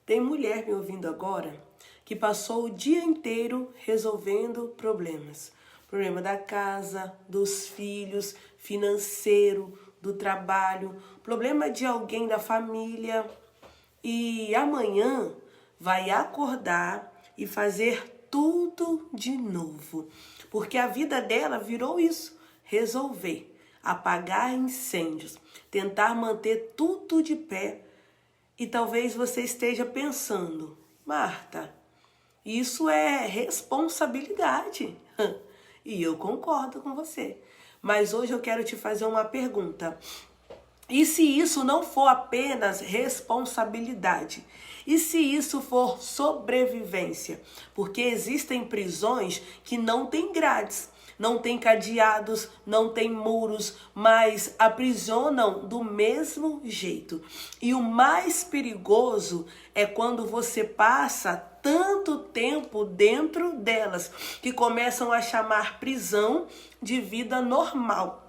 Tem mulher me ouvindo agora que passou o dia inteiro resolvendo problemas. Problema da casa, dos filhos, financeiro, do trabalho, problema de alguém da família. E amanhã vai acordar e fazer tudo de novo. Porque a vida dela virou isso, resolver, apagar incêndios, tentar manter tudo de pé. E talvez você esteja pensando, Marta, isso é responsabilidade. E eu concordo com você. Mas hoje eu quero te fazer uma pergunta. E se isso não for apenas responsabilidade? E se isso for sobrevivência? Porque existem prisões que não têm grades, não têm cadeados, não têm muros, mas aprisionam do mesmo jeito. E o mais perigoso é quando você passa tanto tempo dentro delas, que começam a chamar prisão de vida normal.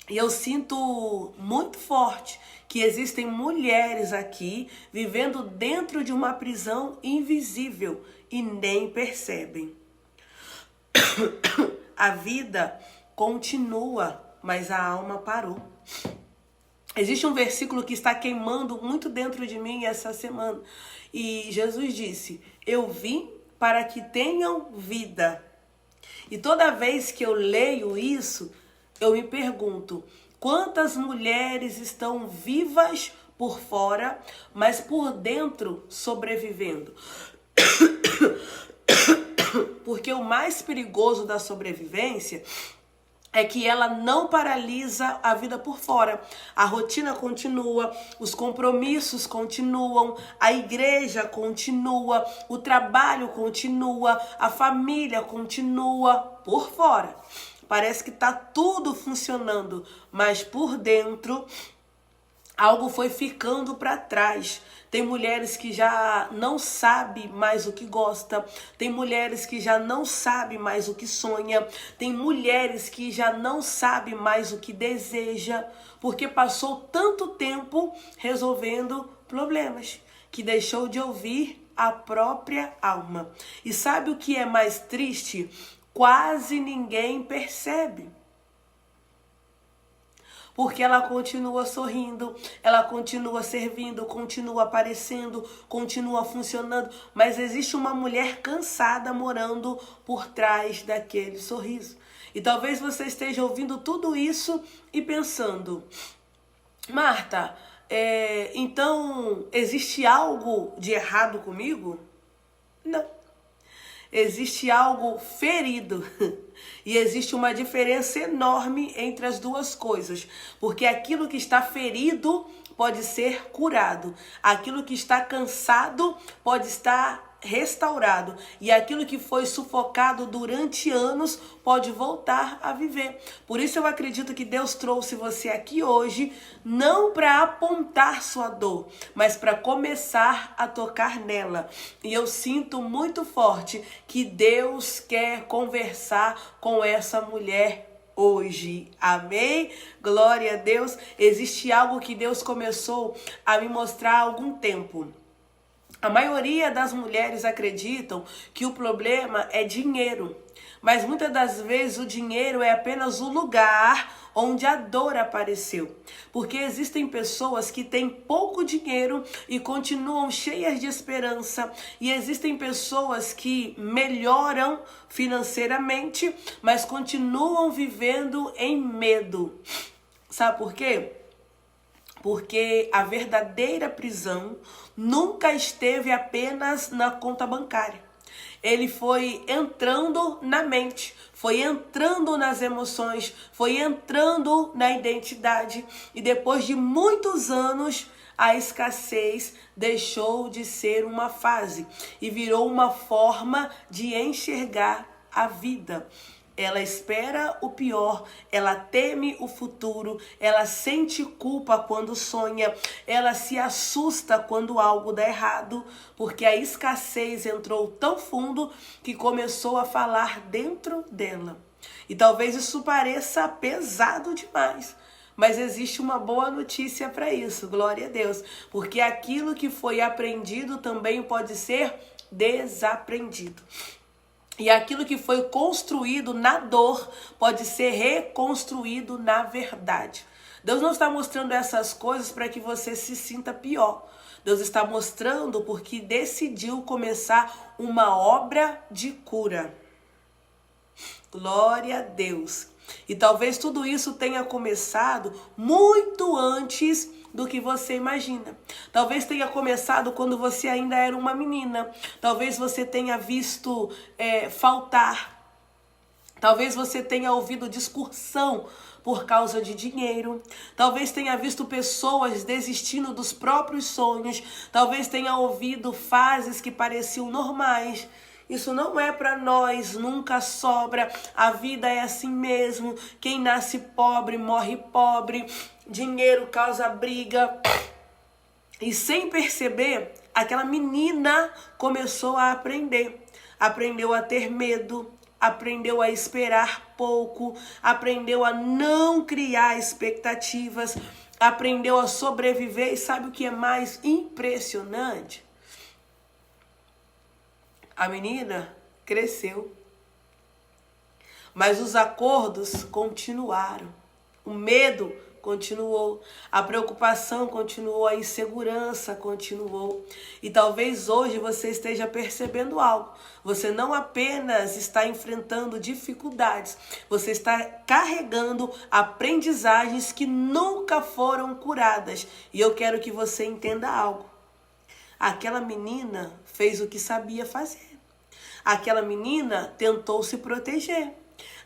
E eu sinto muito forte que existem mulheres aqui vivendo dentro de uma prisão invisível e nem percebem. A vida continua, mas a alma parou. Existe um versículo que está queimando muito dentro de mim essa semana. E Jesus disse, eu vim para que tenham vida. E toda vez que eu leio isso, eu me pergunto, quantas mulheres estão vivas por fora, mas por dentro sobrevivendo? Porque o mais perigoso da sobrevivência é que ela não paralisa a vida por fora. A rotina continua, os compromissos continuam, a igreja continua, o trabalho continua, a família continua por fora. Parece que está tudo funcionando, mas por dentro algo foi ficando para trás. Tem mulheres que já não sabem mais o que gosta. Tem mulheres que já não sabem mais o que sonha. Tem mulheres que já não sabem mais o que deseja. Porque passou tanto tempo resolvendo problemas que deixou de ouvir a própria alma. E sabe o que é mais triste? Quase ninguém percebe. Porque ela continua sorrindo, ela continua servindo, continua aparecendo, continua funcionando. Mas existe uma mulher cansada morando por trás daquele sorriso. E talvez você esteja ouvindo tudo isso e pensando, Marta, então existe algo de errado comigo? Não. Existe algo ferido e existe uma diferença enorme entre as duas coisas, porque aquilo que está ferido pode ser curado, aquilo que está cansado pode estar restaurado e aquilo que foi sufocado durante anos pode voltar a viver. Por isso eu acredito que Deus trouxe você aqui hoje não para apontar sua dor, mas para começar a tocar nela. E eu sinto muito forte que Deus quer conversar com essa mulher hoje, amém? Glória a Deus. Existe algo que Deus começou a me mostrar há algum tempo. A maioria das mulheres acreditam que o problema é dinheiro, mas muitas das vezes o dinheiro é apenas o lugar onde a dor apareceu. Porque existem pessoas que têm pouco dinheiro e continuam cheias de esperança, e existem pessoas que melhoram financeiramente, mas continuam vivendo em medo. Sabe por quê? Porque a verdadeira prisão nunca esteve apenas na conta bancária. Ele foi entrando na mente, foi entrando nas emoções, foi entrando na identidade. E depois de muitos anos, a escassez deixou de ser uma fase e virou uma forma de enxergar a vida. Ela espera o pior, ela teme o futuro, ela sente culpa quando sonha, ela se assusta quando algo dá errado, porque a escassez entrou tão fundo que começou a falar dentro dela. E talvez isso pareça pesado demais, Mas existe uma boa notícia para isso, glória a Deus. Porque aquilo que foi aprendido também pode ser desaprendido. E aquilo que foi construído na dor pode ser reconstruído na verdade. Deus não está mostrando essas coisas para que você se sinta pior. Deus está mostrando porque decidiu começar uma obra de cura. Glória a Deus. E talvez tudo isso tenha começado muito antes do que você imagina. Talvez tenha começado quando você ainda era uma menina. Talvez você tenha visto faltar. Talvez você tenha ouvido discussão por causa de dinheiro. Talvez tenha visto pessoas desistindo dos próprios sonhos. Talvez tenha ouvido fases que pareciam normais. Isso não é para nós, nunca sobra. A vida é assim mesmo. Quem nasce pobre morre pobre. Dinheiro causa briga. E sem perceber, aquela menina começou a aprender. Aprendeu a ter medo. Aprendeu a esperar pouco, aprendeu a não criar expectativas, aprendeu a sobreviver. E sabe o que é mais impressionante? A menina cresceu, mas os acordos continuaram, o medo continuou, a preocupação continuou, a insegurança continuou. E talvez hoje você esteja percebendo algo. Você não apenas está enfrentando dificuldades, você está carregando aprendizagens que nunca foram curadas. E eu quero que você entenda algo. Aquela menina fez o que sabia fazer. Aquela menina tentou se proteger.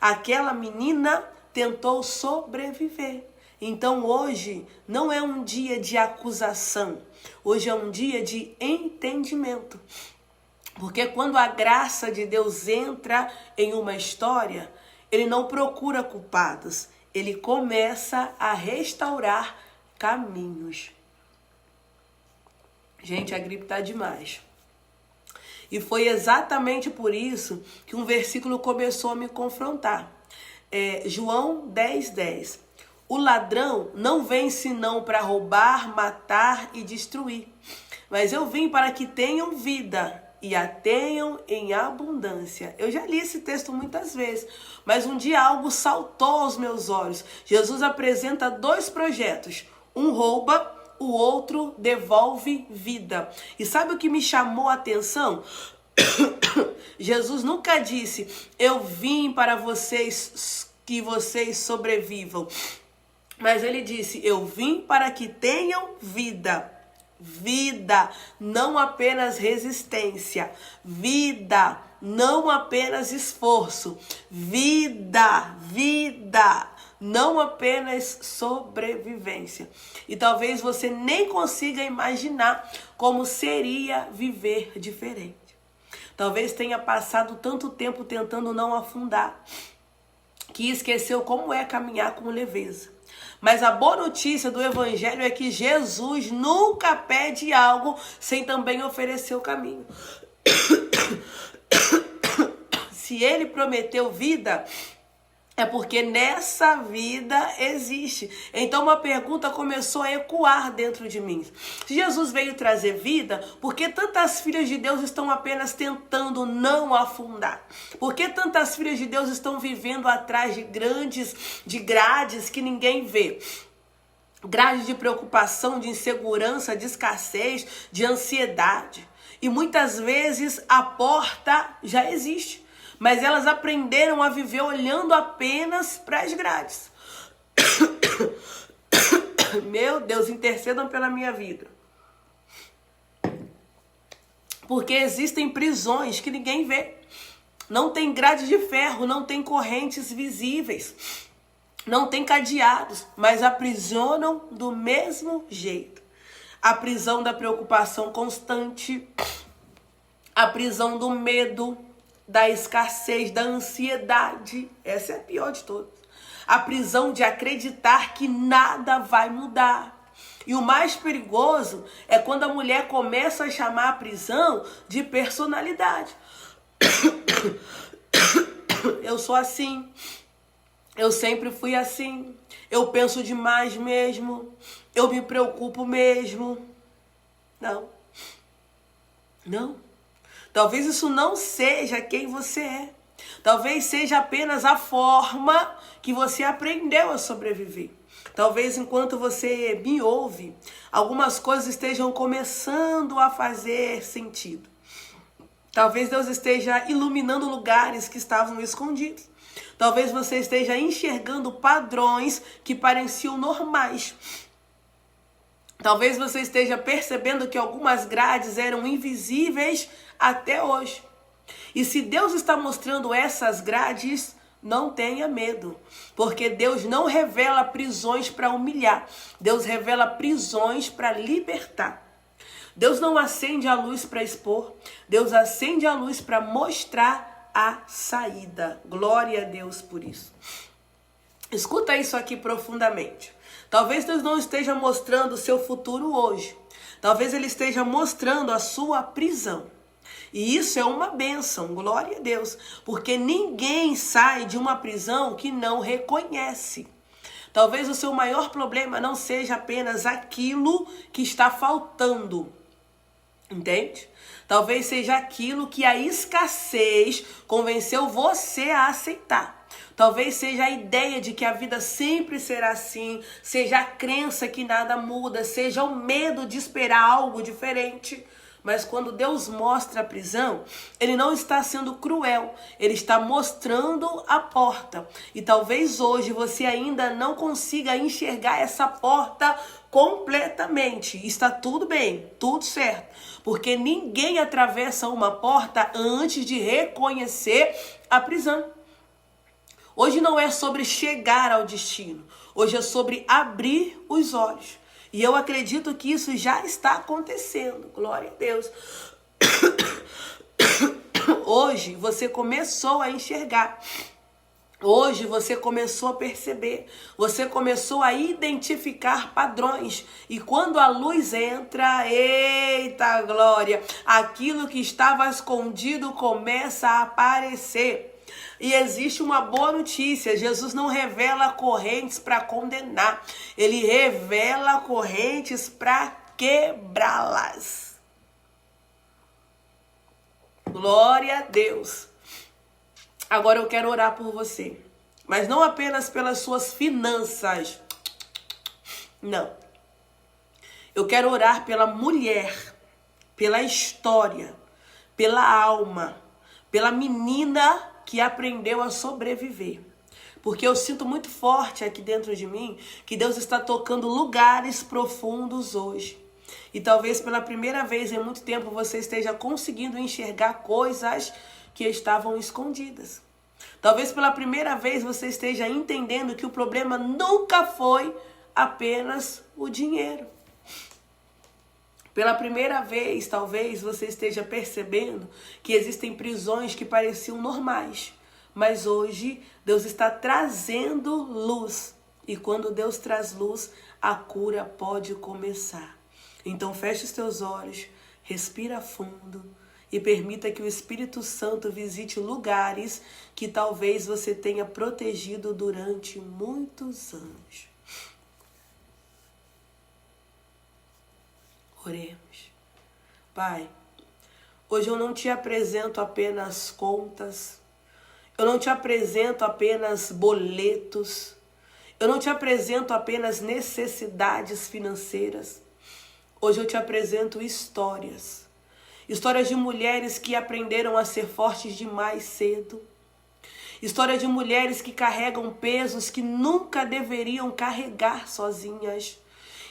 Aquela menina tentou sobreviver. Então hoje não é um dia de acusação, hoje é um dia de entendimento. Porque quando a graça de Deus entra em uma história, ele não procura culpados, ele começa a restaurar caminhos. Gente, a gripe tá demais. E foi exatamente por isso que um versículo começou a me confrontar. João 10:10. O ladrão não vem senão para roubar, matar e destruir. Mas eu vim para que tenham vida e a tenham em abundância. Eu já li esse texto muitas vezes, mas um dia algo saltou aos meus olhos. Jesus apresenta 2 projetos. Um rouba, o outro devolve vida. E sabe o que me chamou a atenção? Jesus nunca disse, eu vim para vocês que vocês sobrevivam. Mas ele disse, eu vim para que tenham vida. Vida, não apenas resistência. Vida, não apenas esforço. Vida, não apenas sobrevivência. E talvez você nem consiga imaginar como seria viver diferente. Talvez tenha passado tanto tempo tentando não afundar, que esqueceu como é caminhar com leveza. Mas a boa notícia do Evangelho é que Jesus nunca pede algo sem também oferecer o caminho. Se ele prometeu vida, é porque nessa vida existe. Então uma pergunta começou a ecoar dentro de mim. Se Jesus veio trazer vida, por que tantas filhas de Deus estão apenas tentando não afundar? Por que tantas filhas de Deus estão vivendo atrás de grades que ninguém vê? Grades de preocupação, de insegurança, de escassez, de ansiedade. E muitas vezes a porta já existe. Mas elas aprenderam a viver olhando apenas para as grades. Meu Deus, intercedam pela minha vida. Porque existem prisões que ninguém vê. Não tem grade de ferro, não tem correntes visíveis. Não tem cadeados, mas aprisionam do mesmo jeito. A prisão da preocupação constante. A prisão do medo, da escassez, da ansiedade. Essa é a pior de todas. A prisão de acreditar que nada vai mudar. E o mais perigoso é quando a mulher começa a chamar a prisão de personalidade. Eu sou assim. Eu sempre fui assim. Eu penso demais mesmo. Eu me preocupo mesmo. Não. Não. Talvez isso não seja quem você é. Talvez seja apenas a forma que você aprendeu a sobreviver. Talvez enquanto você me ouve, algumas coisas estejam começando a fazer sentido. Talvez Deus esteja iluminando lugares que estavam escondidos. Talvez você esteja enxergando padrões que pareciam normais. Talvez você esteja percebendo que algumas grades eram invisíveis até hoje. E se Deus está mostrando essas grades, não tenha medo, porque Deus não revela prisões para humilhar. Deus revela prisões para libertar. Deus não acende a luz para expor. Deus acende a luz para mostrar a saída. Glória a Deus por isso. Escuta isso aqui profundamente. Talvez Deus não esteja mostrando o seu futuro hoje. Talvez Ele esteja mostrando a sua prisão. E isso é uma bênção, glória a Deus. Porque ninguém sai de uma prisão que não reconhece. Talvez o seu maior problema não seja apenas aquilo que está faltando. Entende? Talvez seja aquilo que a escassez convenceu você a aceitar. Talvez seja a ideia de que a vida sempre será assim, seja a crença que nada muda, seja o medo de esperar algo diferente. Mas quando Deus mostra a prisão, Ele não está sendo cruel, Ele está mostrando a porta. E talvez hoje você ainda não consiga enxergar essa porta completamente. Está tudo bem, tudo certo. Porque ninguém atravessa uma porta antes de reconhecer a prisão. Hoje não é sobre chegar ao destino, hoje é sobre abrir os olhos. E eu acredito que isso já está acontecendo. Glória a Deus. Hoje você começou a enxergar. Hoje você começou a perceber. Você começou a identificar padrões. E quando a luz entra, eita glória, aquilo que estava escondido começa a aparecer. E existe uma boa notícia, Jesus não revela correntes para condenar, Ele revela correntes para quebrá-las. Glória a Deus. Agora eu quero orar por você, mas não apenas pelas suas finanças, não. Eu quero orar pela mulher, pela história, pela alma, pela menina que aprendeu a sobreviver. Porque eu sinto muito forte aqui dentro de mim que Deus está tocando lugares profundos hoje. E talvez pela primeira vez em muito tempo você esteja conseguindo enxergar coisas que estavam escondidas. Talvez pela primeira vez você esteja entendendo que o problema nunca foi apenas o dinheiro. Pela primeira vez, talvez, você esteja percebendo que existem prisões que pareciam normais. Mas hoje, Deus está trazendo luz. E quando Deus traz luz, a cura pode começar. Então, feche os teus olhos, respira fundo e permita que o Espírito Santo visite lugares que talvez você tenha protegido durante muitos anos. Oremos. Pai, hoje eu não te apresento apenas contas, eu não te apresento apenas boletos, eu não te apresento apenas necessidades financeiras. Hoje eu te apresento histórias. Histórias de mulheres que aprenderam a ser fortes demais cedo. História de mulheres que carregam pesos que nunca deveriam carregar sozinhas.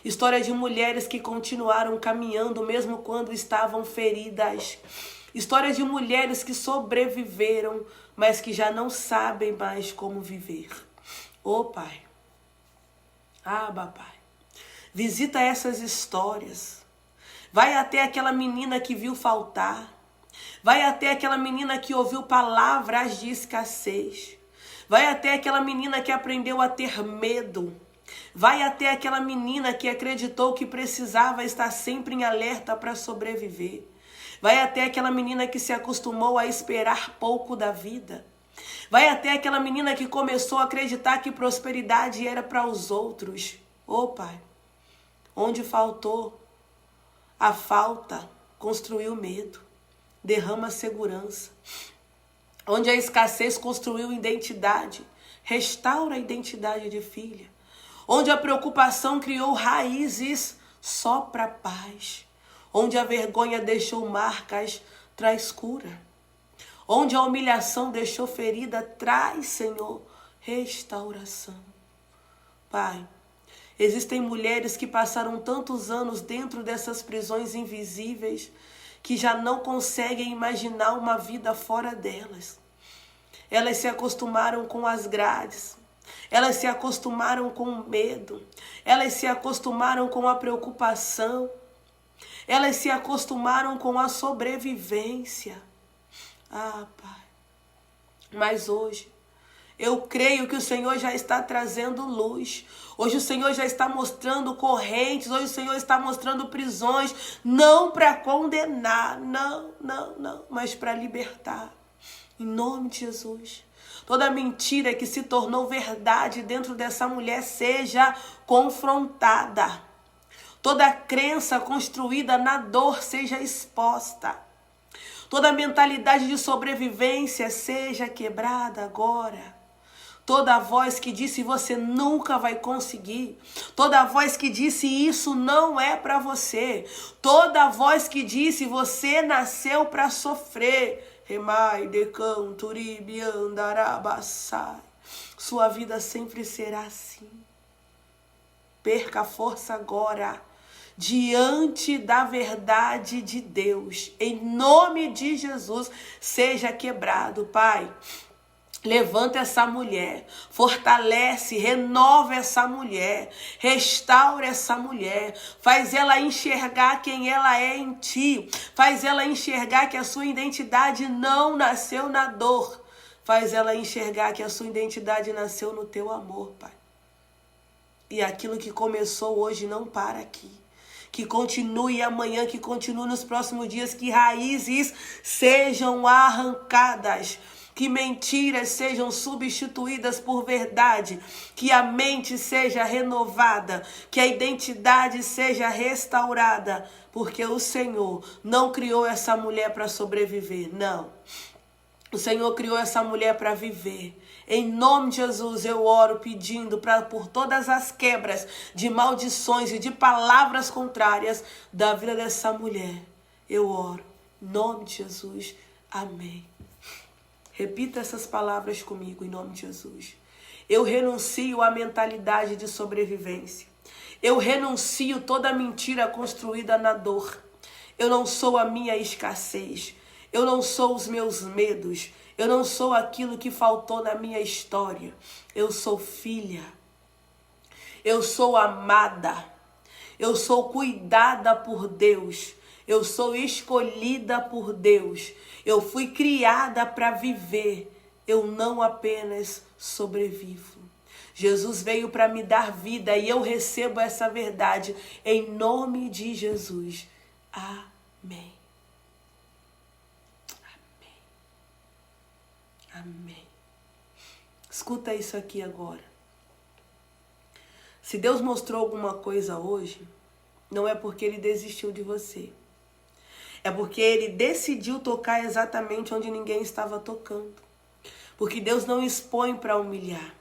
História de mulheres que continuaram caminhando mesmo quando estavam feridas. História de mulheres que sobreviveram, mas que já não sabem mais como viver. Ô Pai, Pai, visita essas histórias. Vai até aquela menina que viu faltar. Vai até aquela menina que ouviu palavras de escassez. Vai até aquela menina que aprendeu a ter medo. Vai até aquela menina que acreditou que precisava estar sempre em alerta para sobreviver. Vai até aquela menina que se acostumou a esperar pouco da vida. Vai até aquela menina que começou a acreditar que prosperidade era para os outros. Ô Pai, onde faltou a falta, construiu medo, derrama segurança. Onde a escassez construiu identidade, restaura a identidade de filha. Onde a preocupação criou raízes, sopra paz. Onde a vergonha deixou marcas, traz cura. Onde a humilhação deixou ferida, traz, Senhor, restauração. Pai, existem mulheres que passaram tantos anos dentro dessas prisões invisíveis que já não conseguem imaginar uma vida fora delas. Elas se acostumaram com as grades, elas se acostumaram com o medo, elas se acostumaram com a preocupação, elas se acostumaram com a sobrevivência. Ah, Pai, mas hoje eu creio que o Senhor já está trazendo luz. Hoje o Senhor já está mostrando correntes. Hoje o Senhor está mostrando prisões. Não para condenar. Não. Mas para libertar. Em nome de Jesus. Toda mentira que se tornou verdade dentro dessa mulher seja confrontada. Toda crença construída na dor seja exposta. Toda mentalidade de sobrevivência seja quebrada agora. Toda voz que disse você nunca vai conseguir. Toda voz que disse isso não é para você. Toda voz que disse você nasceu para sofrer. Remai, decam, turibi, andarabassai. Sua vida sempre será assim. Perca a força agora. Diante da verdade de Deus, em nome de Jesus, seja quebrado, Pai. Levanta essa mulher, fortalece, renova essa mulher, restaura essa mulher, faz ela enxergar quem ela é em ti, faz ela enxergar que a sua identidade não nasceu na dor, faz ela enxergar que a sua identidade nasceu no teu amor, Pai. E aquilo que começou hoje não para aqui. Que continue amanhã, que continue nos próximos dias, que raízes sejam arrancadas, que mentiras sejam substituídas por verdade, que a mente seja renovada, que a identidade seja restaurada, porque o Senhor não criou essa mulher para sobreviver, não. O Senhor criou essa mulher para viver. Em nome de Jesus, eu oro pedindo por todas as quebras de maldições e de palavras contrárias da vida dessa mulher. Eu oro. Em nome de Jesus. Amém. Repita essas palavras comigo, em nome de Jesus. Eu renuncio à mentalidade de sobrevivência. Eu renuncio toda mentira construída na dor. Eu não sou a minha escassez. Eu não sou os meus medos. Eu não sou aquilo que faltou na minha história. Eu sou filha. Eu sou amada. Eu sou cuidada por Deus. Eu sou escolhida por Deus. Eu fui criada para viver. Eu não apenas sobrevivo. Jesus veio para me dar vida e eu recebo essa verdade em nome de Jesus. Amém. Amém. Escuta isso aqui agora. Se Deus mostrou alguma coisa hoje, não é porque Ele desistiu de você. É porque Ele decidiu tocar exatamente onde ninguém estava tocando. Porque Deus não expõe para humilhar.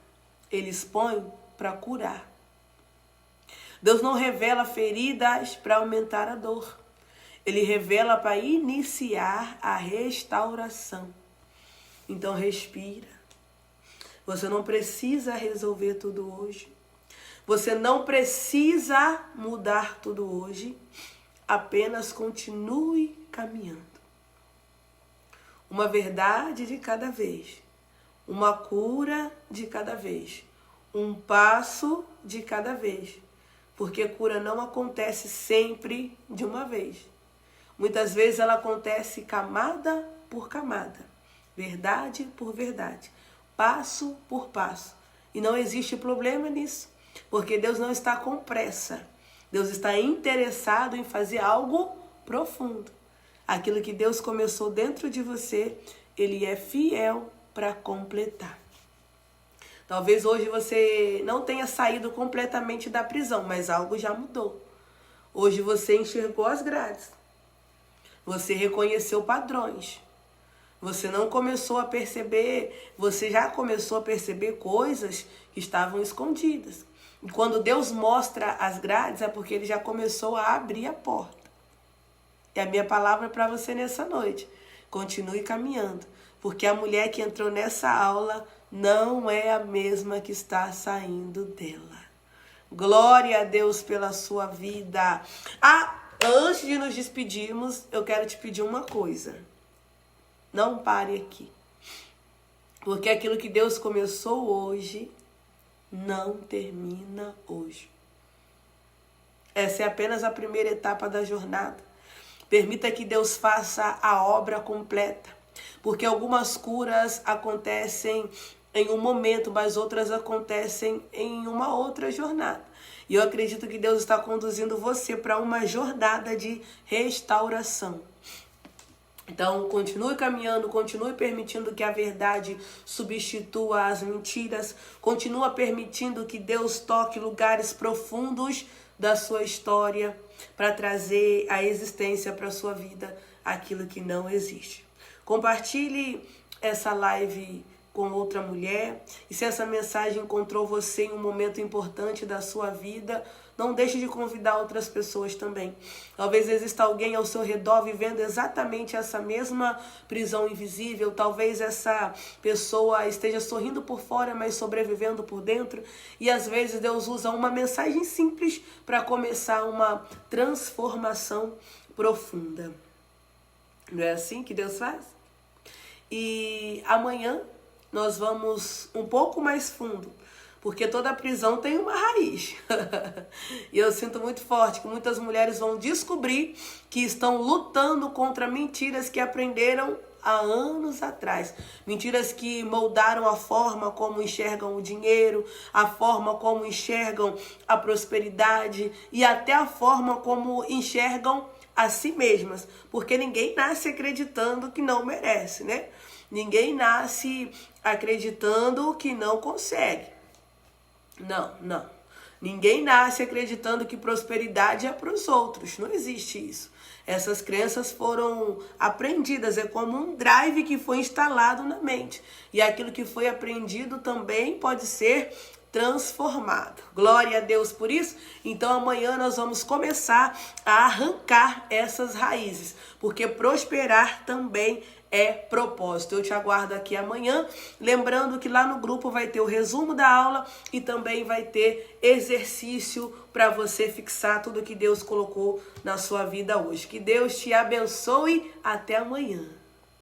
Ele expõe para curar. Deus não revela feridas para aumentar a dor. Ele revela para iniciar a restauração. Então respira. Você não precisa resolver tudo hoje. Você não precisa mudar tudo hoje. Apenas continue caminhando. Uma verdade de cada vez. Uma cura de cada vez. Um passo de cada vez. Porque cura não acontece sempre de uma vez. Muitas vezes ela acontece camada por camada. Verdade por verdade, passo por passo. E não existe problema nisso, porque Deus não está com pressa. Deus está interessado em fazer algo profundo. Aquilo que Deus começou dentro de você, Ele é fiel para completar. Talvez hoje você não tenha saído completamente da prisão, mas algo já mudou. Hoje você enxergou as grades. Você reconheceu padrões. Você não começou a perceber, você já começou a perceber coisas que estavam escondidas. E quando Deus mostra as grades, é porque Ele já começou a abrir a porta. E a minha palavra para você nessa noite: continue caminhando, porque a mulher que entrou nessa aula não é a mesma que está saindo dela. Glória a Deus pela sua vida. Antes de nos despedirmos, eu quero te pedir uma coisa. Não pare aqui. Porque aquilo que Deus começou hoje não termina hoje. Essa é apenas a primeira etapa da jornada. Permita que Deus faça a obra completa. Porque algumas curas acontecem em um momento, mas outras acontecem em uma outra jornada. E eu acredito que Deus está conduzindo você para uma jornada de restauração. Então, continue caminhando, continue permitindo que a verdade substitua as mentiras. Continua permitindo que Deus toque lugares profundos da sua história para trazer à existência para a sua vida aquilo que não existe. Compartilhe essa live com outra mulher. E se essa mensagem encontrou você em um momento importante da sua vida, não deixe de convidar outras pessoas também. Talvez exista alguém ao seu redor vivendo exatamente essa mesma prisão invisível. Talvez essa pessoa esteja sorrindo por fora, mas sobrevivendo por dentro. E às vezes Deus usa uma mensagem simples para começar uma transformação profunda. Não é assim que Deus faz? E amanhã nós vamos um pouco mais fundo, porque toda prisão tem uma raiz. E eu sinto muito forte que muitas mulheres vão descobrir que estão lutando contra mentiras que aprenderam há anos atrás. Mentiras que moldaram a forma como enxergam o dinheiro, a forma como enxergam a prosperidade e até a forma como enxergam a si mesmas. Porque ninguém nasce acreditando que não merece, né? Ninguém nasce acreditando que não consegue. Não. Ninguém nasce acreditando que prosperidade é para os outros. Não existe isso. Essas crenças foram aprendidas. É como um drive que foi instalado na mente. E aquilo que foi aprendido também pode ser transformado. Glória a Deus por isso. Então amanhã nós vamos começar a arrancar essas raízes. Porque prosperar também é propósito. Eu te aguardo aqui amanhã, lembrando que lá no grupo vai ter o resumo da aula e também vai ter exercício para você fixar tudo que Deus colocou na sua vida hoje. Que Deus te abençoe. Até amanhã.